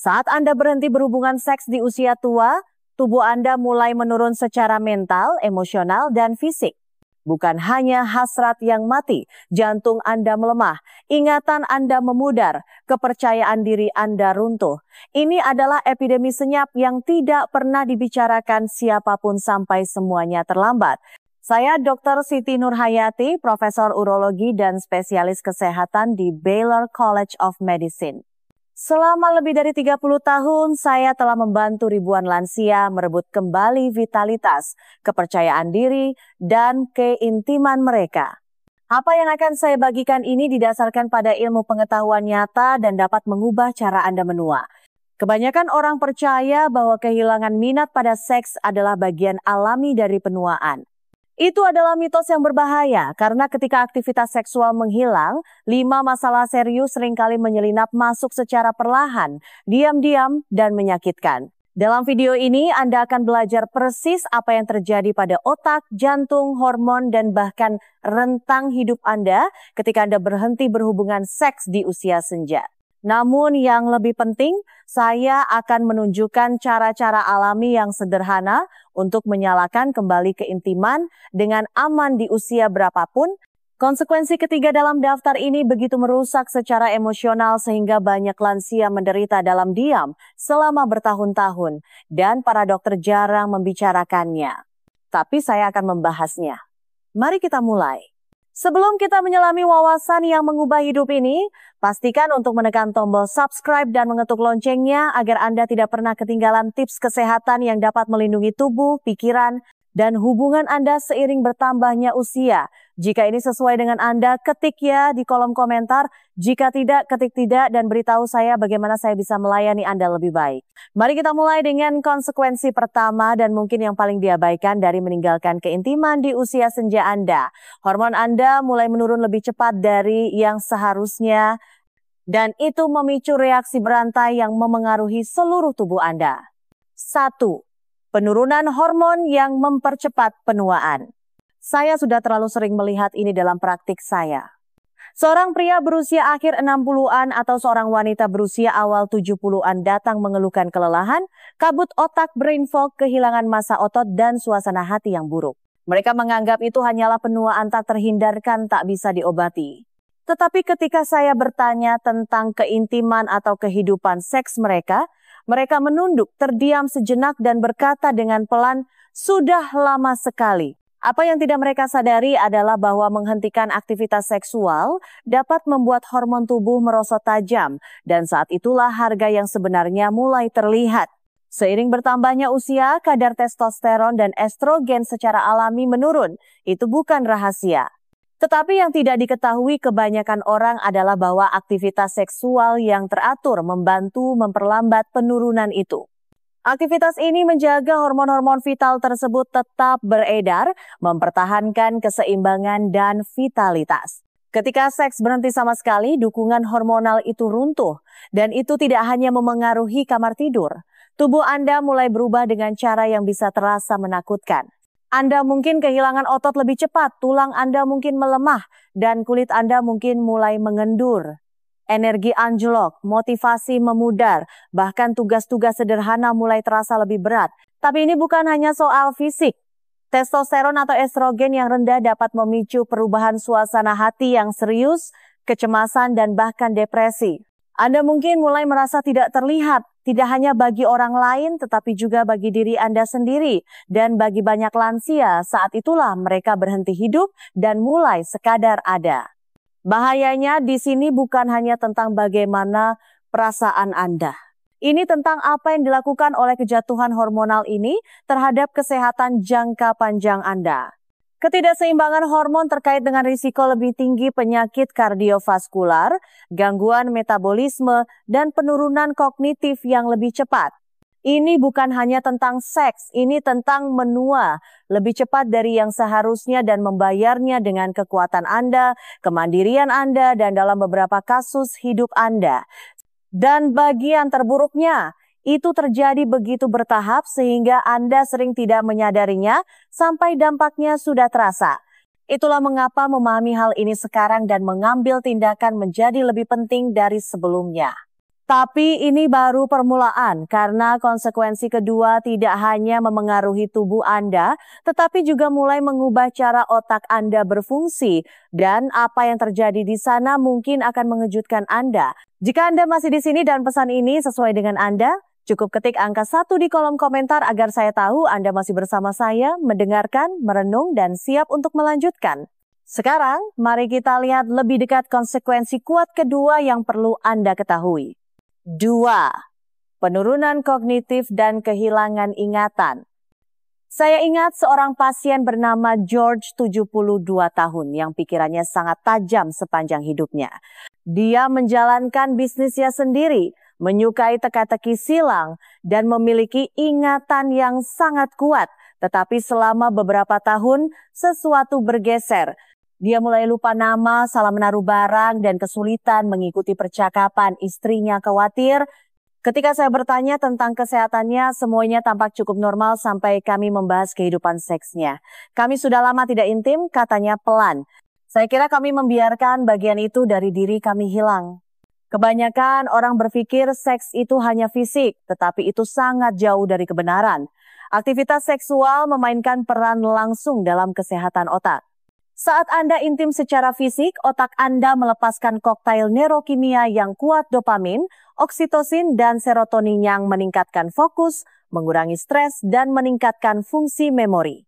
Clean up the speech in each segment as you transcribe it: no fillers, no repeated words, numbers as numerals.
Saat Anda berhenti berhubungan seks di usia tua, tubuh Anda mulai menurun secara mental, emosional, dan fisik. Bukan hanya hasrat yang mati, jantung Anda melemah, ingatan Anda memudar, kepercayaan diri Anda runtuh. Ini adalah epidemi senyap yang tidak pernah dibicarakan siapapun sampai semuanya terlambat. Saya Dr. Siti Nurhayati, Profesor Urologi dan Spesialis Kesehatan di Baylor College of Medicine. Selama lebih dari 30 tahun, saya telah membantu ribuan lansia merebut kembali vitalitas, kepercayaan diri, dan keintiman mereka. Apa yang akan saya bagikan ini didasarkan pada ilmu pengetahuan nyata dan dapat mengubah cara Anda menua. Kebanyakan orang percaya bahwa kehilangan minat pada seks adalah bagian alami dari penuaan. Itu adalah mitos yang berbahaya karena ketika aktivitas seksual menghilang, 5 masalah serius seringkali menyelinap masuk secara perlahan, diam-diam, dan menyakitkan. Dalam video ini, Anda akan belajar persis apa yang terjadi pada otak, jantung, hormon, dan bahkan rentang hidup Anda ketika Anda berhenti berhubungan seks di usia senja. Namun yang lebih penting, saya akan menunjukkan cara-cara alami yang sederhana untuk menyalakan kembali keintiman dengan aman di usia berapapun. Konsekuensi ketiga dalam daftar ini begitu merusak secara emosional sehingga banyak lansia menderita dalam diam selama bertahun-tahun dan para dokter jarang membicarakannya. Tapi saya akan membahasnya. Mari kita mulai. Sebelum kita menyelami wawasan yang mengubah hidup ini, pastikan untuk menekan tombol subscribe dan mengetuk loncengnya agar Anda tidak pernah ketinggalan tips kesehatan yang dapat melindungi tubuh, pikiran, dan hubungan Anda seiring bertambahnya usia. Jika ini sesuai dengan Anda, ketik ya di kolom komentar. Jika tidak, ketik tidak dan beritahu saya bagaimana saya bisa melayani Anda lebih baik. Mari kita mulai dengan konsekuensi pertama dan mungkin yang paling diabaikan dari meninggalkan keintiman di usia senja Anda. Hormon Anda mulai menurun lebih cepat dari yang seharusnya dan itu memicu reaksi berantai yang memengaruhi seluruh tubuh Anda. 1. Penurunan hormon yang mempercepat penuaan. Saya sudah terlalu sering melihat ini dalam praktik saya. Seorang pria berusia akhir 60-an atau seorang wanita berusia awal 70-an datang mengeluhkan kelelahan, kabut otak, brain fog, kehilangan massa otot, dan suasana hati yang buruk. Mereka menganggap itu hanyalah penuaan tak terhindarkan, tak bisa diobati. Tetapi ketika saya bertanya tentang keintiman atau kehidupan seks mereka menunduk, terdiam sejenak dan berkata dengan pelan, "Sudah lama sekali." Apa yang tidak mereka sadari adalah bahwa menghentikan aktivitas seksual dapat membuat hormon tubuh merosot tajam, dan saat itulah harga yang sebenarnya mulai terlihat. Seiring bertambahnya usia, kadar testosteron dan estrogen secara alami menurun. Itu bukan rahasia. Tetapi yang tidak diketahui kebanyakan orang adalah bahwa aktivitas seksual yang teratur membantu memperlambat penurunan itu. Aktivitas ini menjaga hormon-hormon vital tersebut tetap beredar, mempertahankan keseimbangan dan vitalitas. Ketika seks berhenti sama sekali, dukungan hormonal itu runtuh, dan itu tidak hanya memengaruhi kamar tidur. Tubuh Anda mulai berubah dengan cara yang bisa terasa menakutkan. Anda mungkin kehilangan otot lebih cepat, tulang Anda mungkin melemah, dan kulit Anda mungkin mulai mengendur. Energi anjlok, motivasi memudar, bahkan tugas-tugas sederhana mulai terasa lebih berat. Tapi ini bukan hanya soal fisik. Testosteron atau estrogen yang rendah dapat memicu perubahan suasana hati yang serius, kecemasan, dan bahkan depresi. Anda mungkin mulai merasa tidak terlihat, tidak hanya bagi orang lain, tetapi juga bagi diri Anda sendiri. Dan bagi banyak lansia, saat itulah mereka berhenti hidup dan mulai sekadar ada. Bahayanya di sini bukan hanya tentang bagaimana perasaan Anda. Ini tentang apa yang dilakukan oleh kejatuhan hormonal ini terhadap kesehatan jangka panjang Anda. Ketidakseimbangan hormon terkait dengan risiko lebih tinggi penyakit kardiovaskular, gangguan metabolisme, dan penurunan kognitif yang lebih cepat. Ini bukan hanya tentang seks, ini tentang menua lebih cepat dari yang seharusnya dan membayarnya dengan kekuatan Anda, kemandirian Anda, dan dalam beberapa kasus hidup Anda. Dan bagian terburuknya, itu terjadi begitu bertahap sehingga Anda sering tidak menyadarinya sampai dampaknya sudah terasa. Itulah mengapa memahami hal ini sekarang dan mengambil tindakan menjadi lebih penting dari sebelumnya. Tapi ini baru permulaan karena konsekuensi kedua tidak hanya memengaruhi tubuh Anda, tetapi juga mulai mengubah cara otak Anda berfungsi. Dan apa yang terjadi di sana mungkin akan mengejutkan Anda. Jika Anda masih di sini dan pesan ini sesuai dengan Anda, cukup ketik angka 1 di kolom komentar agar saya tahu Anda masih bersama saya, mendengarkan, merenung, dan siap untuk melanjutkan. Sekarang, mari kita lihat lebih dekat konsekuensi kuat kedua yang perlu Anda ketahui. 2. Penurunan kognitif dan kehilangan ingatan. Saya ingat seorang pasien bernama George, 72 tahun, yang pikirannya sangat tajam sepanjang hidupnya. Dia menjalankan bisnisnya sendiri, menyukai teka-teki silang, dan memiliki ingatan yang sangat kuat. Tetapi selama beberapa tahun, sesuatu bergeser. Dia mulai lupa nama, salah menaruh barang, dan kesulitan mengikuti percakapan. Istrinya khawatir. Ketika saya bertanya tentang kesehatannya, semuanya tampak cukup normal sampai kami membahas kehidupan seksnya. Kami sudah lama tidak intim, katanya pelan. Saya kira kami membiarkan bagian itu dari diri kami hilang. Kebanyakan orang berpikir seks itu hanya fisik, tetapi itu sangat jauh dari kebenaran. Aktivitas seksual memainkan peran langsung dalam kesehatan otak. Saat Anda intim secara fisik, otak Anda melepaskan koktail neurokimia yang kuat dopamin, oksitosin, dan serotonin yang meningkatkan fokus, mengurangi stres, dan meningkatkan fungsi memori.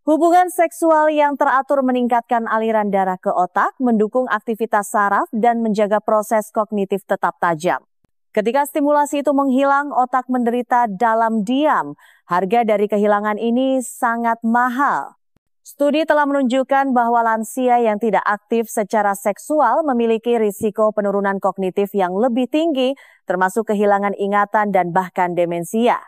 Hubungan seksual yang teratur meningkatkan aliran darah ke otak, mendukung aktivitas saraf, dan menjaga proses kognitif tetap tajam. Ketika stimulasi itu menghilang, otak menderita dalam diam. Harga dari kehilangan ini sangat mahal. Studi telah menunjukkan bahwa lansia yang tidak aktif secara seksual memiliki risiko penurunan kognitif yang lebih tinggi, termasuk kehilangan ingatan dan bahkan demensia.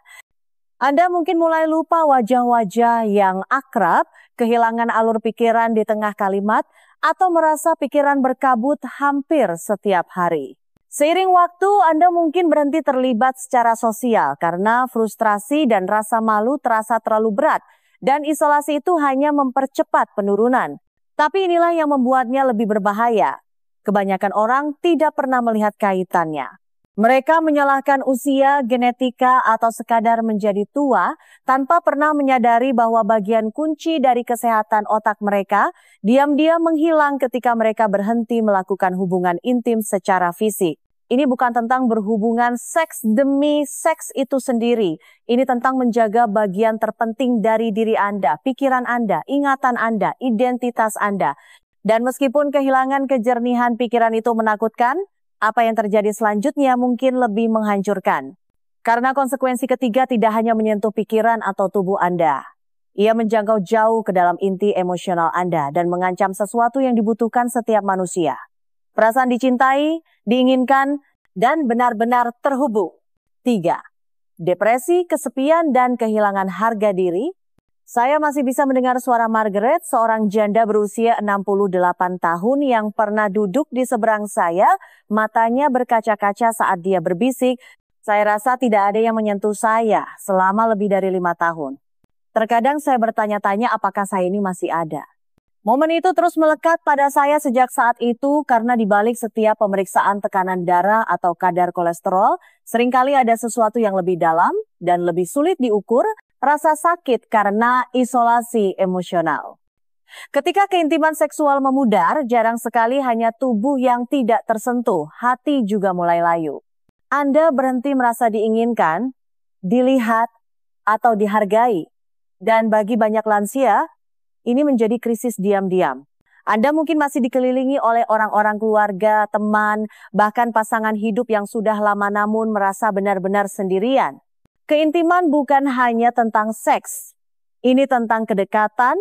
Anda mungkin mulai lupa wajah-wajah yang akrab, kehilangan alur pikiran di tengah kalimat, atau merasa pikiran berkabut hampir setiap hari. Seiring waktu, Anda mungkin berhenti terlibat secara sosial karena frustrasi dan rasa malu terasa terlalu berat. Dan isolasi itu hanya mempercepat penurunan. Tapi inilah yang membuatnya lebih berbahaya. Kebanyakan orang tidak pernah melihat kaitannya. Mereka menyalahkan usia, genetika, atau sekadar menjadi tua tanpa pernah menyadari bahwa bagian kunci dari kesehatan otak mereka diam-diam menghilang ketika mereka berhenti melakukan hubungan intim secara fisik. Ini bukan tentang berhubungan seks demi seks itu sendiri. Ini tentang menjaga bagian terpenting dari diri Anda, pikiran Anda, ingatan Anda, identitas Anda. Dan meskipun kehilangan kejernihan pikiran itu menakutkan, apa yang terjadi selanjutnya mungkin lebih menghancurkan. Karena konsekuensi ketiga tidak hanya menyentuh pikiran atau tubuh Anda. Ia menjangkau jauh ke dalam inti emosional Anda dan mengancam sesuatu yang dibutuhkan setiap manusia. Perasaan dicintai, diinginkan, dan benar-benar terhubung. 3. Depresi, kesepian, dan kehilangan harga diri. Saya masih bisa mendengar suara Margaret, seorang janda berusia 68 tahun yang pernah duduk di seberang saya, matanya berkaca-kaca saat dia berbisik, "Saya rasa tidak ada yang menyentuh saya selama lebih dari 5 tahun. Terkadang saya bertanya-tanya apakah saya ini masih ada." Momen itu terus melekat pada saya sejak saat itu karena di balik setiap pemeriksaan tekanan darah atau kadar kolesterol, seringkali ada sesuatu yang lebih dalam dan lebih sulit diukur, rasa sakit karena isolasi emosional. Ketika keintiman seksual memudar, jarang sekali hanya tubuh yang tidak tersentuh, hati juga mulai layu. Anda berhenti merasa diinginkan, dilihat, atau dihargai. Dan bagi banyak lansia, ini menjadi krisis diam-diam. Anda mungkin masih dikelilingi oleh orang-orang keluarga, teman, bahkan pasangan hidup yang sudah lama namun merasa benar-benar sendirian. Keintiman bukan hanya tentang seks. Ini tentang kedekatan,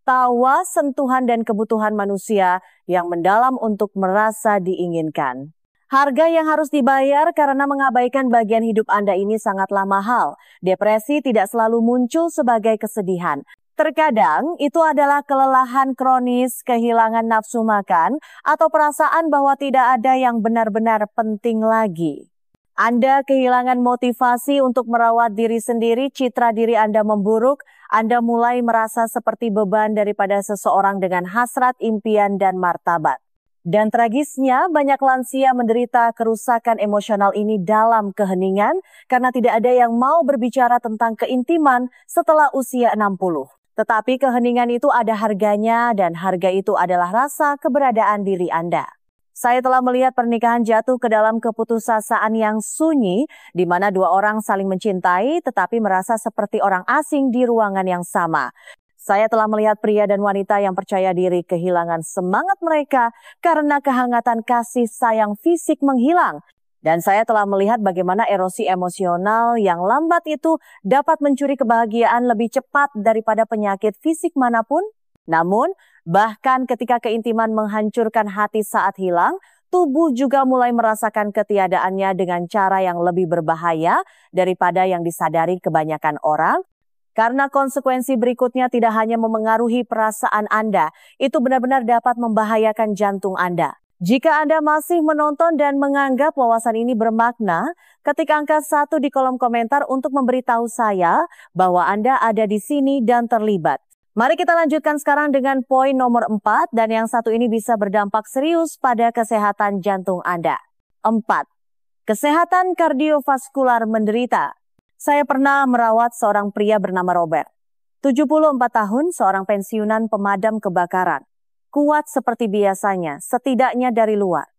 tawa, sentuhan, dan kebutuhan manusia yang mendalam untuk merasa diinginkan. Harga yang harus dibayar karena mengabaikan bagian hidup Anda ini sangatlah mahal. Depresi tidak selalu muncul sebagai kesedihan. Terkadang itu adalah kelelahan kronis, kehilangan nafsu makan, atau perasaan bahwa tidak ada yang benar-benar penting lagi. Anda kehilangan motivasi untuk merawat diri sendiri, citra diri Anda memburuk, Anda mulai merasa seperti beban daripada seseorang dengan hasrat, impian, dan martabat. Dan tragisnya, banyak lansia menderita kerusakan emosional ini dalam keheningan karena tidak ada yang mau berbicara tentang keintiman setelah usia 60. Tetapi keheningan itu ada harganya dan harga itu adalah rasa keberadaan diri Anda. Saya telah melihat pernikahan jatuh ke dalam keputusasaan yang sunyi di mana dua orang saling mencintai tetapi merasa seperti orang asing di ruangan yang sama. Saya telah melihat pria dan wanita yang percaya diri kehilangan semangat mereka karena kehangatan kasih sayang fisik menghilang. Dan saya telah melihat bagaimana erosi emosional yang lambat itu dapat mencuri kebahagiaan lebih cepat daripada penyakit fisik manapun. Namun, bahkan ketika keintiman menghancurkan hati saat hilang, tubuh juga mulai merasakan ketiadaannya dengan cara yang lebih berbahaya daripada yang disadari kebanyakan orang. Karena konsekuensi berikutnya tidak hanya memengaruhi perasaan Anda, itu benar-benar dapat membahayakan jantung Anda. Jika Anda masih menonton dan menganggap wawasan ini bermakna, ketik angka 1 di kolom komentar untuk memberitahu saya bahwa Anda ada di sini dan terlibat. Mari kita lanjutkan sekarang dengan poin nomor 4 dan yang satu ini bisa berdampak serius pada kesehatan jantung Anda. 4. Kesehatan kardiovaskular menderita. Saya pernah merawat seorang pria bernama Robert. 74 tahun, seorang pensiunan pemadam kebakaran. Kuat seperti biasanya, setidaknya dari luar.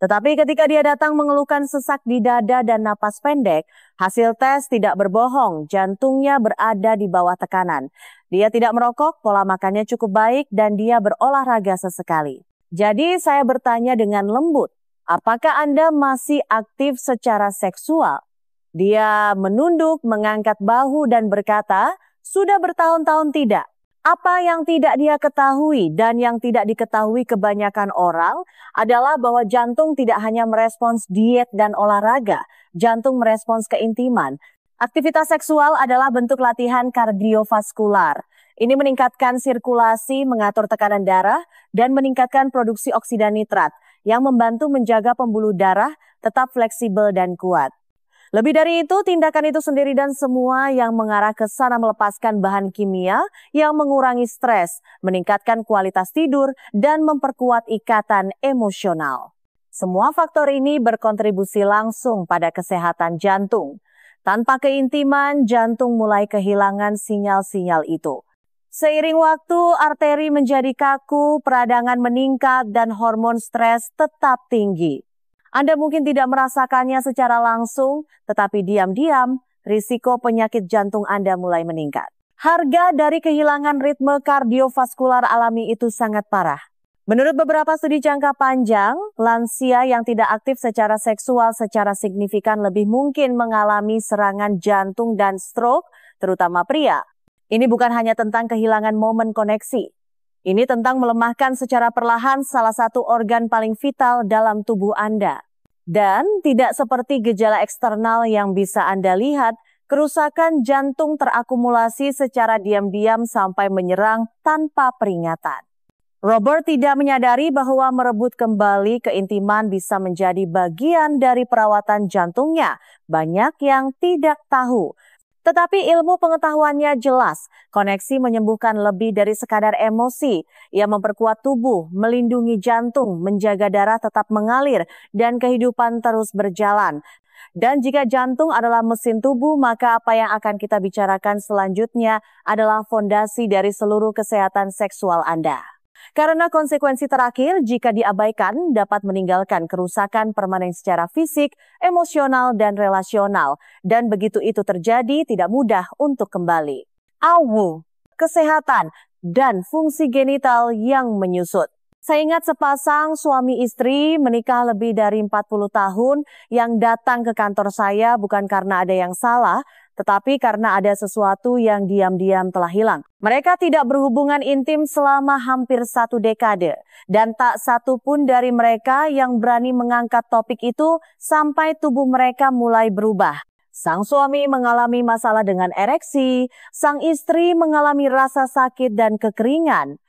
Tetapi ketika dia datang mengeluhkan sesak di dada dan napas pendek, hasil tes tidak berbohong, jantungnya berada di bawah tekanan. Dia tidak merokok, pola makannya cukup baik, dan dia berolahraga sesekali. Jadi saya bertanya dengan lembut, apakah Anda masih aktif secara seksual? Dia menunduk, mengangkat bahu dan berkata, sudah bertahun-tahun tidak. Apa yang tidak dia ketahui dan yang tidak diketahui kebanyakan orang adalah bahwa jantung tidak hanya merespons diet dan olahraga, jantung merespons keintiman. Aktivitas seksual adalah bentuk latihan kardiovaskular. Ini meningkatkan sirkulasi, mengatur tekanan darah, dan meningkatkan produksi oksida nitrat yang membantu menjaga pembuluh darah tetap fleksibel dan kuat. Lebih dari itu, tindakan itu sendiri dan semua yang mengarah ke sana melepaskan bahan kimia yang mengurangi stres, meningkatkan kualitas tidur, dan memperkuat ikatan emosional. Semua faktor ini berkontribusi langsung pada kesehatan jantung. Tanpa keintiman, jantung mulai kehilangan sinyal-sinyal itu. Seiring waktu, arteri menjadi kaku, peradangan meningkat, dan hormon stres tetap tinggi. Anda mungkin tidak merasakannya secara langsung, tetapi diam-diam risiko penyakit jantung Anda mulai meningkat. Harga dari kehilangan ritme kardiovaskular alami itu sangat parah. Menurut beberapa studi jangka panjang, lansia yang tidak aktif secara seksual secara signifikan lebih mungkin mengalami serangan jantung dan stroke, terutama pria. Ini bukan hanya tentang kehilangan momen koneksi. Ini tentang melemahkan secara perlahan salah satu organ paling vital dalam tubuh Anda. Dan tidak seperti gejala eksternal yang bisa Anda lihat, kerusakan jantung terakumulasi secara diam-diam sampai menyerang tanpa peringatan. Robert tidak menyadari bahwa merebut kembali keintiman bisa menjadi bagian dari perawatan jantungnya. Banyak yang tidak tahu. Tetapi ilmu pengetahuannya jelas, koneksi menyembuhkan lebih dari sekadar emosi. Ia memperkuat tubuh, melindungi jantung, menjaga darah tetap mengalir, dan kehidupan terus berjalan. Dan jika jantung adalah mesin tubuh, maka apa yang akan kita bicarakan selanjutnya adalah fondasi dari seluruh kesehatan seksual Anda. Karena konsekuensi terakhir jika diabaikan dapat meninggalkan kerusakan permanen secara fisik, emosional, dan relasional. Dan begitu itu terjadi tidak mudah untuk kembali. Kesehatan dan fungsi genital yang menyusut. Saya ingat sepasang suami istri menikah lebih dari 40 tahun yang datang ke kantor saya bukan karena ada yang salah, tetapi karena ada sesuatu yang diam-diam telah hilang. Mereka tidak berhubungan intim selama hampir 1 dekade, dan tak satu pun dari mereka yang berani mengangkat topik itu sampai tubuh mereka mulai berubah. Sang suami mengalami masalah dengan ereksi, sang istri mengalami rasa sakit dan kekeringan.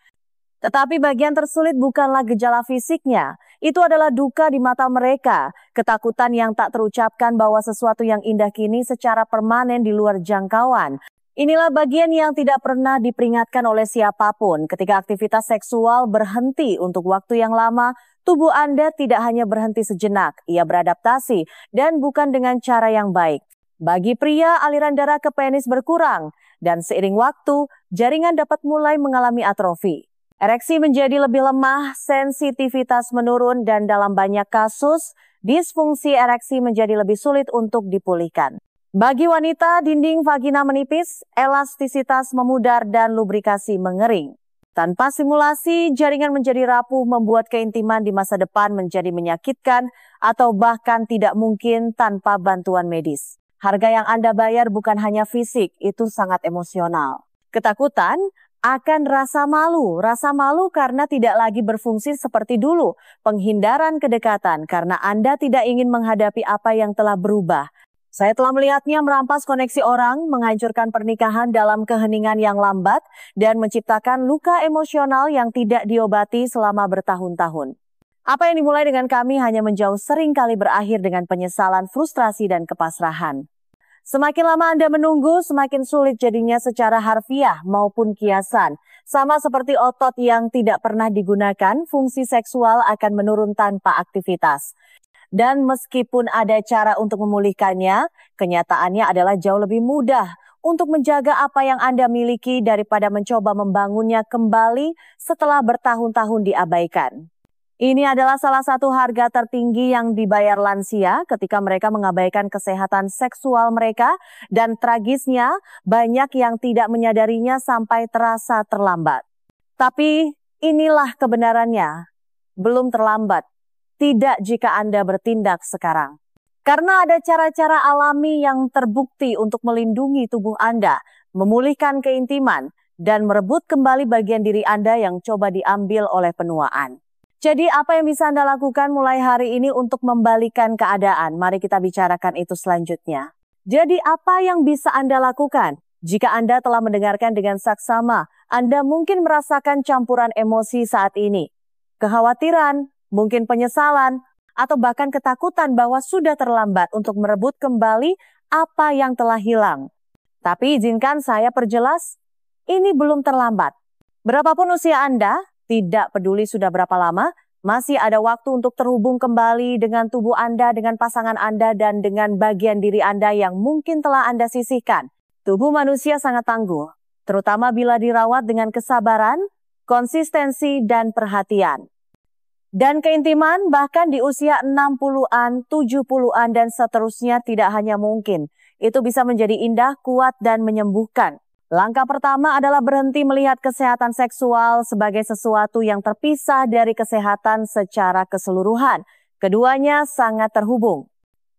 Tetapi bagian tersulit bukanlah gejala fisiknya, itu adalah duka di mata mereka, ketakutan yang tak terucapkan bahwa sesuatu yang indah kini secara permanen di luar jangkauan. Inilah bagian yang tidak pernah diperingatkan oleh siapapun. Ketika aktivitas seksual berhenti untuk waktu yang lama, tubuh Anda tidak hanya berhenti sejenak, ia beradaptasi dan bukan dengan cara yang baik. Bagi pria, aliran darah ke penis berkurang dan seiring waktu, jaringan dapat mulai mengalami atrofi. Ereksi menjadi lebih lemah, sensitivitas menurun dan dalam banyak kasus, disfungsi ereksi menjadi lebih sulit untuk dipulihkan. Bagi wanita, dinding vagina menipis, elastisitas memudar, dan lubrikasi mengering. Tanpa simulasi, jaringan menjadi rapuh membuat keintiman di masa depan menjadi menyakitkan atau bahkan tidak mungkin tanpa bantuan medis. Harga yang Anda bayar bukan hanya fisik, itu sangat emosional. Ketakutan akan rasa malu karena tidak lagi berfungsi seperti dulu. Penghindaran kedekatan karena Anda tidak ingin menghadapi apa yang telah berubah. Saya telah melihatnya merampas koneksi orang, menghancurkan pernikahan dalam keheningan yang lambat, dan menciptakan luka emosional yang tidak diobati selama bertahun-tahun. Apa yang dimulai dengan kami hanya menjauh seringkali berakhir dengan penyesalan, frustrasi, dan kepasrahan. Semakin lama Anda menunggu, semakin sulit jadinya secara harfiah maupun kiasan. Sama seperti otot yang tidak pernah digunakan, fungsi seksual akan menurun tanpa aktivitas. Dan meskipun ada cara untuk memulihkannya, kenyataannya adalah jauh lebih mudah untuk menjaga apa yang Anda miliki daripada mencoba membangunnya kembali setelah bertahun-tahun diabaikan. Ini adalah salah satu harga tertinggi yang dibayar lansia ketika mereka mengabaikan kesehatan seksual mereka, dan tragisnya banyak yang tidak menyadarinya sampai terasa terlambat. Tapi inilah kebenarannya, belum terlambat. Tidak jika Anda bertindak sekarang. Karena ada cara-cara alami yang terbukti untuk melindungi tubuh Anda, memulihkan keintiman, dan merebut kembali bagian diri Anda yang coba diambil oleh penuaan. Jadi apa yang bisa Anda lakukan mulai hari ini untuk membalikan keadaan? Mari kita bicarakan itu selanjutnya. Jadi apa yang bisa Anda lakukan? Jika Anda telah mendengarkan dengan saksama, Anda mungkin merasakan campuran emosi saat ini. Kekhawatiran, mungkin penyesalan, atau bahkan ketakutan bahwa sudah terlambat untuk merebut kembali apa yang telah hilang. Tapi izinkan saya perjelas, ini belum terlambat. Berapapun usia Anda, tidak peduli sudah berapa lama, masih ada waktu untuk terhubung kembali dengan tubuh Anda, dengan pasangan Anda, dan dengan bagian diri Anda yang mungkin telah Anda sisihkan. Tubuh manusia sangat tangguh, terutama bila dirawat dengan kesabaran, konsistensi, dan perhatian. Dan keintiman bahkan di usia 60-an, 70-an, dan seterusnya tidak hanya mungkin. Itu bisa menjadi indah, kuat, dan menyembuhkan. Langkah pertama adalah berhenti melihat kesehatan seksual sebagai sesuatu yang terpisah dari kesehatan secara keseluruhan. Keduanya sangat terhubung.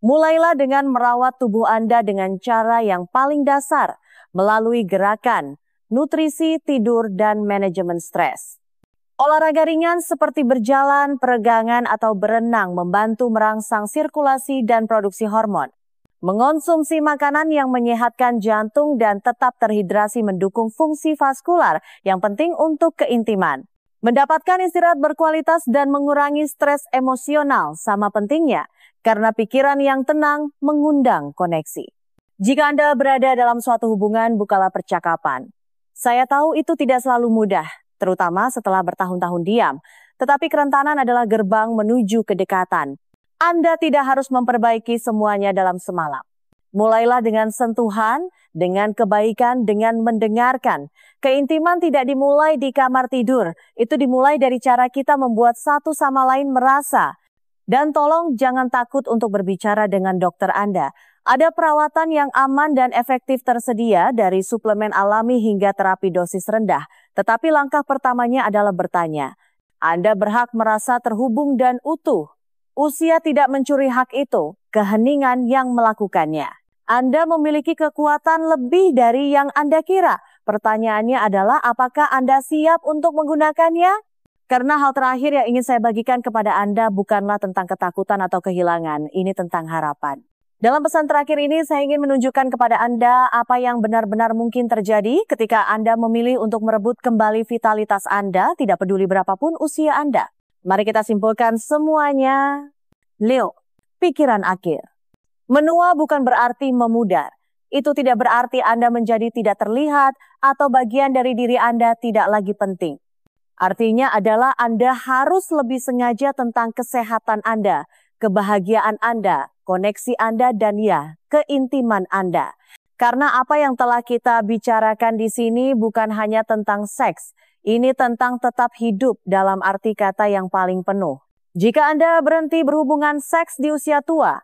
Mulailah dengan merawat tubuh Anda dengan cara yang paling dasar, melalui gerakan, nutrisi, tidur, dan manajemen stres. Olahraga ringan seperti berjalan, peregangan, atau berenang membantu merangsang sirkulasi dan produksi hormon. Mengonsumsi makanan yang menyehatkan jantung dan tetap terhidrasi mendukung fungsi vaskular yang penting untuk keintiman. Mendapatkan istirahat berkualitas dan mengurangi stres emosional sama pentingnya, karena pikiran yang tenang mengundang koneksi. Jika Anda berada dalam suatu hubungan, bukalah percakapan. Saya tahu itu tidak selalu mudah, terutama setelah bertahun-tahun diam. Tetapi kerentanan adalah gerbang menuju kedekatan. Anda tidak harus memperbaiki semuanya dalam semalam. Mulailah dengan sentuhan, dengan kebaikan, dengan mendengarkan. Keintiman tidak dimulai di kamar tidur. Itu dimulai dari cara kita membuat satu sama lain merasa. Dan tolong jangan takut untuk berbicara dengan dokter Anda. Ada perawatan yang aman dan efektif tersedia dari suplemen alami hingga terapi dosis rendah. Tetapi langkah pertamanya adalah bertanya. Anda berhak merasa terhubung dan utuh. Usia tidak mencuri hak itu, keheningan yang melakukannya. Anda memiliki kekuatan lebih dari yang Anda kira. Pertanyaannya adalah apakah Anda siap untuk menggunakannya? Karena hal terakhir yang ingin saya bagikan kepada Anda bukanlah tentang ketakutan atau kehilangan, ini tentang harapan. Dalam pesan terakhir ini, saya ingin menunjukkan kepada Anda apa yang benar-benar mungkin terjadi ketika Anda memilih untuk merebut kembali vitalitas Anda, tidak peduli berapapun usia Anda. Mari kita simpulkan semuanya. Leo, pikiran akhir. Menua bukan berarti memudar. itu tidak berarti Anda menjadi tidak terlihat atau bagian dari diri Anda tidak lagi penting. Artinya adalah Anda harus lebih sengaja tentang kesehatan Anda, kebahagiaan Anda, koneksi Anda, dan ya, keintiman Anda. Karena apa yang telah kita bicarakan di sini bukan hanya tentang seks, ini tentang tetap hidup dalam arti kata yang paling penuh. Jika Anda berhenti berhubungan seks di usia tua,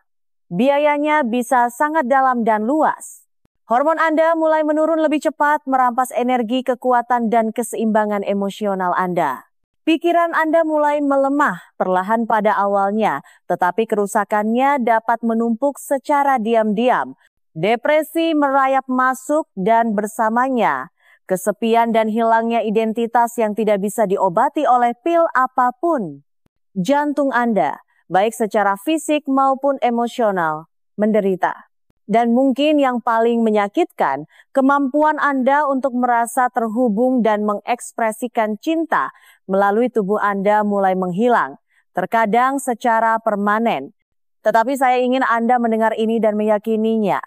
biayanya bisa sangat dalam dan luas. Hormon Anda mulai menurun lebih cepat, merampas energi, kekuatan, dan keseimbangan emosional Anda. Pikiran Anda mulai melemah perlahan pada awalnya, tetapi kerusakannya dapat menumpuk secara diam-diam. Depresi merayap masuk dan bersamanya, kesepian dan hilangnya identitas yang tidak bisa diobati oleh pil apapun. Jantung Anda, baik secara fisik maupun emosional, menderita. Dan mungkin yang paling menyakitkan, kemampuan Anda untuk merasa terhubung dan mengekspresikan cinta melalui tubuh Anda mulai menghilang, terkadang secara permanen. Tetapi saya ingin Anda mendengar ini dan meyakininya.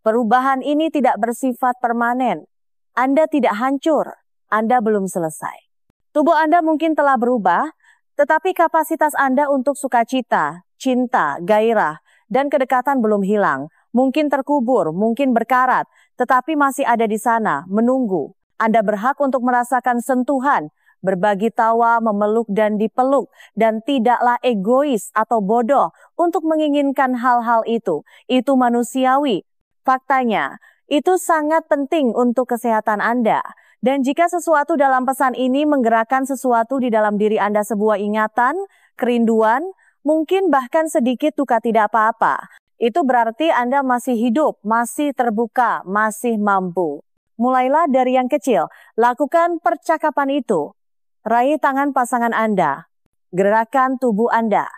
Perubahan ini tidak bersifat permanen. Anda tidak hancur, Anda belum selesai. Tubuh Anda mungkin telah berubah, tetapi kapasitas Anda untuk sukacita, cinta, gairah, dan kedekatan belum hilang. Mungkin terkubur, mungkin berkarat, tetapi masih ada di sana, menunggu. Anda berhak untuk merasakan sentuhan, berbagi tawa, memeluk dan dipeluk, dan tidaklah egois atau bodoh untuk menginginkan hal-hal itu. Itu manusiawi. Faktanya, itu sangat penting untuk kesehatan Anda. Dan jika sesuatu dalam pesan ini menggerakkan sesuatu di dalam diri Anda, sebuah ingatan, kerinduan, mungkin bahkan sedikit duka tidak apa-apa. Itu berarti Anda masih hidup, masih terbuka, masih mampu. Mulailah dari yang kecil, lakukan percakapan itu. Raih tangan pasangan Anda, gerakan tubuh Anda.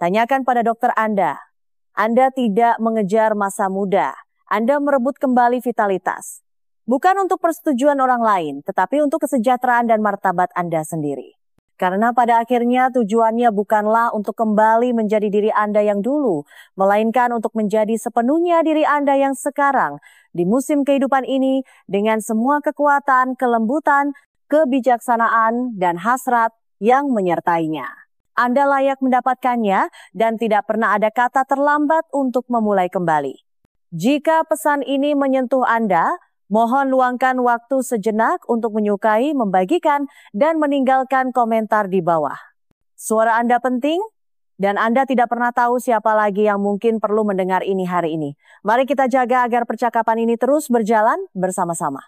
Tanyakan pada dokter Anda. Anda tidak mengejar masa muda, Anda merebut kembali vitalitas. Bukan untuk persetujuan orang lain, tetapi untuk kesejahteraan dan martabat Anda sendiri. Karena pada akhirnya tujuannya bukanlah untuk kembali menjadi diri Anda yang dulu, melainkan untuk menjadi sepenuhnya diri Anda yang sekarang, di musim kehidupan ini, dengan semua kekuatan, kelembutan, kebijaksanaan, dan hasrat yang menyertainya. Anda layak mendapatkannya dan tidak pernah ada kata terlambat untuk memulai kembali. Jika pesan ini menyentuh Anda, mohon luangkan waktu sejenak untuk menyukai, membagikan, dan meninggalkan komentar di bawah. Suara Anda penting, dan Anda tidak pernah tahu siapa lagi yang mungkin perlu mendengar ini hari ini. Mari kita jaga agar percakapan ini terus berjalan bersama-sama.